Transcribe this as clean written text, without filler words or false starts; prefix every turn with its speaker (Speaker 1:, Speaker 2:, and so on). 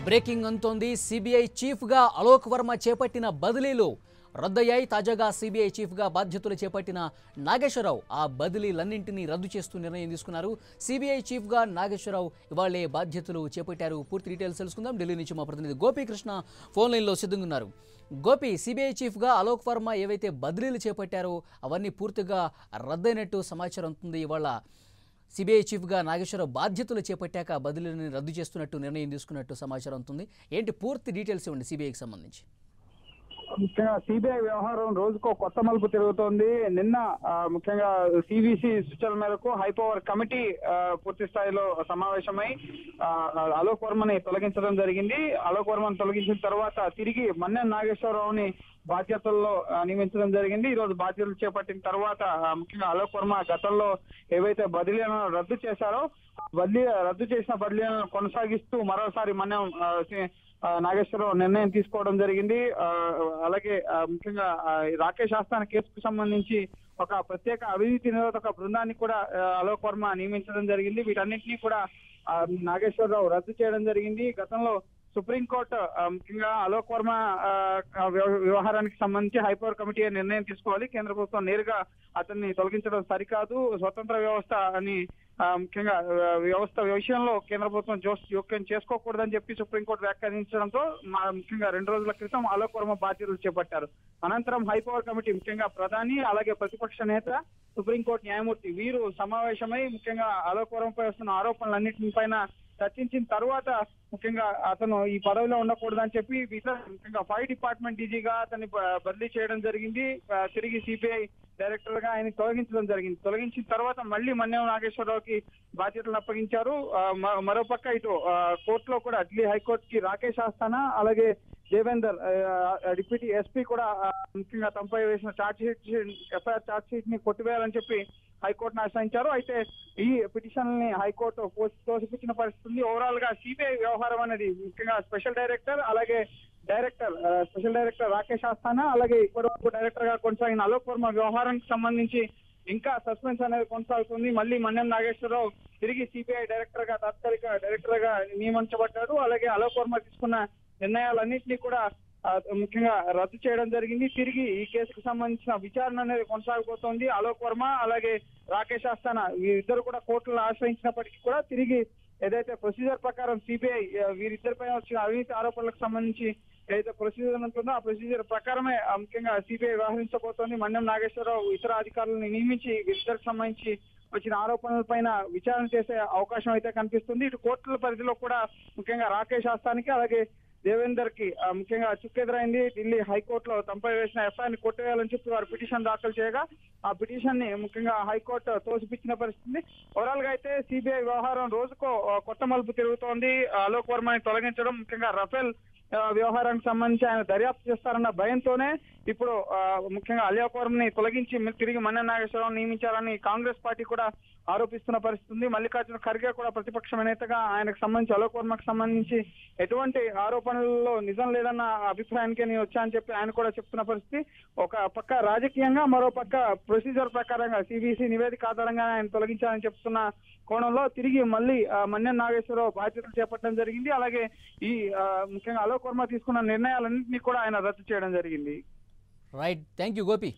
Speaker 1: Breaking అంతోంది. CBI చీఫ్గా అలోక్ వర్మ చేపట్టిన బదిలీలు రద్దయ్యాయి. తాజాగా సిబిఐ చీఫ్గా బాధ్యతలు చేపట్టిన నాగేశ్వరరావు ఆ బదిలీలన్నింటినీ రద్దు చేస్తూ నిర్ణయం తీసుకున్నారు. సిబిఐ చీఫ్గా నాగేశ్వరరావు ఇవాళే బాధ్యతలు చేపట్టారు. పూర్తి డీటెయిల్స్ తెలుసుకుందాం. ఢిల్లీ నుంచి మా ప్రతినిధి గోపీకృష్ణ ఫోన్ లైన్లో సిద్ధంగా ఉన్నారు. గోపి, సిబిఐ చీఫ్గా అలోక్ వర్మ ఏవైతే బదిలీలు చేపట్టారో అవన్నీ పూర్తిగా రద్దయినట్టు సమాచారం ఉంటుంది. ఇవాళ సిబిఐ చీఫ్గా నాగేశ్వరరావు బాధ్యతలు చేపట్టాక బదిలీని రద్దు చేస్తున్నట్టు నిర్ణయం తీసుకున్నట్టు సమాచారం ఉంటుంది. ఏంటి పూర్తి డీటెయిల్స్ ఇవ్వండి సిబిఐకి సంబంధించి.
Speaker 2: ముఖ్యంగా సిబిఐ వ్యవహారం రోజుకో కొత్త మలుపు తిరుగుతోంది. నిన్న ముఖ్యంగా సివిసి సూచనల మేరకు హైపవర్ కమిటీ పూర్తి స్థాయిలో సమావేశమై అలోక్ వర్మని తొలగించడం జరిగింది. అలోక్ వర్మని తొలగించిన తర్వాత తిరిగి మన్నెం నాగేశ్వరరావుని బాధ్యతల్లో నియమించడం జరిగింది. ఈ రోజు బాధ్యతలు చేపట్టిన తర్వాత ముఖ్యంగా అలోక్ వర్మ గతంలో ఏవైతే బదిలీలను రద్దు చేశారో రద్దు చేసిన బదిలీలను కొనసాగిస్తూ మరోసారి మన్నెం నాగేశ్వరరావు నిర్ణయం తీసుకోవడం జరిగింది. అలాగే ముఖ్యంగా రాకేష్ ఆస్థాన కేసుకు సంబంధించి ఒక ప్రత్యేక అవినీతి నిరోధక బృందాన్ని కూడా అలోక్ వర్మ నియమించడం జరిగింది. వీటన్నింటినీ కూడా నాగేశ్వరరావు రద్దు చేయడం జరిగింది. గతంలో సుప్రీంకోర్టు ముఖ్యంగా అలోక్ వర్మ వ్యవహారానికి సంబంధించి హైపవర్ కమిటీ నిర్ణయం తీసుకోవాలి, కేంద్ర ప్రభుత్వం నేరుగా అతన్ని తొలగించడం సరికాదు, స్వతంత్ర వ్యవస్థ అని ముఖ్యంగా వ్యవస్థ విషయంలో కేంద్ర ప్రభుత్వం జోక్యం చేసుకోకూడదని చెప్పి సుప్రీంకోర్టు వ్యాఖ్యానించడంతో ముఖ్యంగా 2 రోజుల క్రితం అలోక్ వర్మ బాధ్యతలు చేపట్టారు. అనంతరం హైపవర్ కమిటీ ముఖ్యంగా ప్రధాని అలాగే ప్రతిపక్ష నేత సుప్రీంకోర్టు న్యాయమూర్తి వీరు సమావేశమై ముఖ్యంగా అలోక్ వర్మపై వస్తున్న ఆరోపణలన్నింటిపైన చర్చించిన తర్వాత ముఖ్యంగా అతను ఈ పదవిలో ఉండకూడదని చెప్పి ముఖ్యంగా ఫైర్ డిపార్ట్మెంట్ డీజీగా అతన్ని బదిలీ చేయడం జరిగింది. తిరిగి సిబిఐ డైరెక్టర్ గా ఆయన తొలగించడం జరిగింది. తొలగించిన తర్వాత మళ్ళీ మన్నెం నాగేశ్వరరావుకి బాధ్యతలు అప్పగించారు. మరోపక్క ఇటు కోర్టులో కూడా ఢిల్లీ హైకోర్టుకి రాకేష్ ఆస్థానా అలాగే దేవేందర్ డిప్యూటీ ఎస్పీ కూడా ముఖ్యంగా తమపై వేసిన ఎఫ్ఐఆర్ ఛార్జ్ షీట్ ని కొట్టివేయాలని చెప్పి హైకోర్టును ఆశ్రయించారు. అయితే ఈ పిటిషన్ ని హైకోర్టు తోసిపుచ్చిన పరిస్థితి ఉంది. ఓవరాల్ గా సిబిఐ వ్యవహారం అనేది ముఖ్యంగా స్పెషల్ డైరెక్టర్ అలాగే స్పెషల్ డైరెక్టర్ రాకేష్ ఆస్థానా అలాగే ఇప్పటివరకు డైరెక్టర్ గా కొనసాగిన అలోక్ వర్మ వ్యవహారానికి సంబంధించి ఇంకా సస్పెన్స్ అనేది కొనసాగుతుంది. మళ్ళీ మన్నెం నాగేశ్వరరావు తిరిగి సిబిఐ డైరెక్టర్ గా తాత్కాలిక డైరెక్టర్ గా నియమించబడ్డారు. అలాగే అలోక్ వర్మ తీసుకున్న నిర్ణయాలన్నింటినీ కూడా ముఖ్యంగా రద్దు చేయడం జరిగింది. తిరిగి ఈ కేసుకు సంబంధించిన విచారణ అనేది కొనసాగిపోతోంది. అలోక్ వర్మ అలాగే రాకేష్ ఆస్థానా వీరిద్దరు కూడా కోర్టులను ఆశ్రయించినప్పటికీ కూడా తిరిగి ఏదైతే ప్రొసీజర్ ప్రకారం సిబిఐ వీరిద్దరిపై వచ్చిన అవినీతి ఆరోపణలకు సంబంధించి ఏదైతే ప్రొసీజర్ ఉంటుందో ఆ ప్రొసీజర్ ప్రకారమే ముఖ్యంగా సిబిఐ వ్యవహరించబోతోంది. మన్నెం నాగేశ్వరరావు ఇతర అధికారులను నియమించి వీరిద్దరికి సంబంధించి వచ్చిన ఆరోపణలపైన విచారణ చేసే అవకాశం అయితే కనిపిస్తుంది. ఇటు కోర్టుల పరిధిలో కూడా ముఖ్యంగా రాకేష్ ఆస్థానికి అలాగే దేవేందర్ కి ముఖ్యంగా చుక్కెదురైంది. ఢిల్లీ హైకోర్టులో తమపై వేసిన ఎఫ్ఐఆర్ ని కొట్టేయాలని చెప్పి వారు పిటిషన్ దాఖలు చేయగా ఆ పిటిషన్ ని ముఖ్యంగా హైకోర్టు తోసిపుచ్చిన పరిస్థితి. ఓవరాల్ గా అయితే సిబిఐ వ్యవహారం రోజుకో కొత్త మలుపు తిరుగుతోంది. అలోక్ వర్మని తొలగించడం ముఖ్యంగా రఫేల్ వ్యవహారానికి సంబంధించి ఆయన దర్యాప్తు చేస్తారన్న భయంతోనే ఇప్పుడు ముఖ్యంగా అలోక్ వర్మని తొలగించి తిరిగి మన్నెం నాగేశ్వరరావు నియమించారని కాంగ్రెస్ పార్టీ కూడా ఆరోపిస్తున్న పరిస్థితి ఉంది. మల్లికార్జున ఖర్గే కూడా ప్రతిపక్ష నేతగా ఆయనకు సంబంధించి అలోక్ వర్మకు సంబంధించి ఎటువంటి ఆరోపణలలో నిజం లేదన్న అభిప్రాయానికే నేను వచ్చా అని చెప్పి ఆయన కూడా చెప్తున్న పరిస్థితి. ఒక పక్క రాజకీయంగా మరో పక్క ప్రొసీజర్ ప్రకారంగా సిబిసి నివేదిక ఆధారంగా ఆయన తొలగించాలని చెప్తున్న కోణంలో తిరిగి మళ్ళీ మన్నెం నాగేశ్వరరావు బాధ్యతలు చేపట్టడం జరిగింది. అలాగే ఈ ముఖ్యంగా అలోక్ వర్మ తీసుకున్న నిర్ణయాలన్నింటినీ కూడా ఆయన రద్దు చేయడం జరిగింది.
Speaker 1: Right, thank you Gopi.